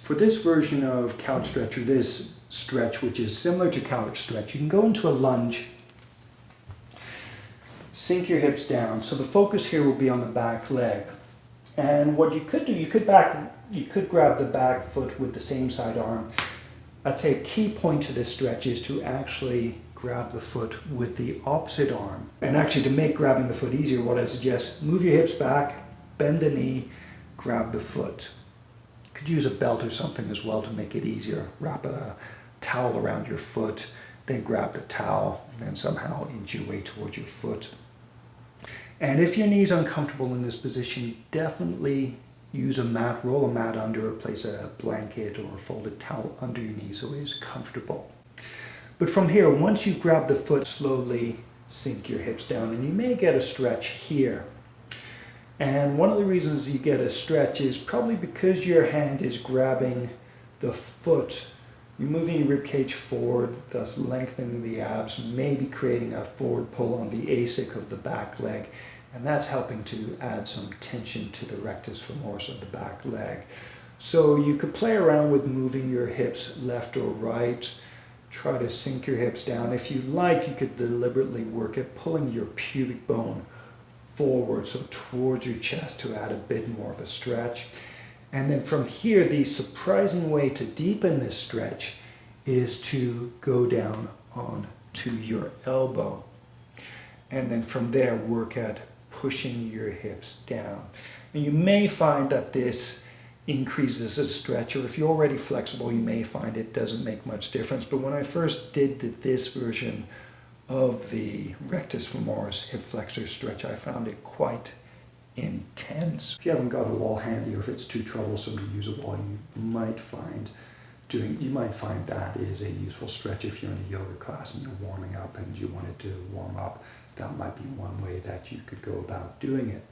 For this version of couch stretch, or this stretch which is similar to couch stretch, you can go into a lunge, sink your hips down. So the focus here will be on the back leg. And what you could do, you could grab the back foot with the same side arm. I'd say a key point to this stretch is to actually grab the foot with the opposite arm. And actually, to make grabbing the foot easier, what I suggest, move your hips back, bend the knee, grab the foot. You could use a belt or something as well to make it easier. Wrap a towel around your foot, then grab the towel, and then somehow inch your way towards your foot. And if your knee's uncomfortable in this position, definitely use a mat, roll a mat under, or place a blanket or a folded towel under your knee so it is comfortable. But from here, once you grab the foot, slowly sink your hips down, and you may get a stretch here. And one of the reasons you get a stretch is probably because your hand is grabbing the foot. You're moving your ribcage forward, thus lengthening the abs, maybe creating a forward pull on the ASIC of the back leg. And that's helping to add some tension to the rectus femoris of the back leg. So you could play around with moving your hips left or right. Try to sink your hips down. If you like, you could deliberately work at pulling your pubic bone forward, so towards your chest, to add a bit more of a stretch. And then from here, the surprising way to deepen this stretch is to go down onto your elbow. And then from there, work at pushing your hips down. And you may find that this increases the stretch, or if you're already flexible, you may find it doesn't make much difference. But when I first did this version of the rectus femoris hip flexor stretch, I found it quite intense. If you haven't got a wall handy, or if it's too troublesome to use a wall, you might find that is a useful stretch if you're in a yoga class and you're warming up and you wanted to warm up. That might be one way that you could go about doing it.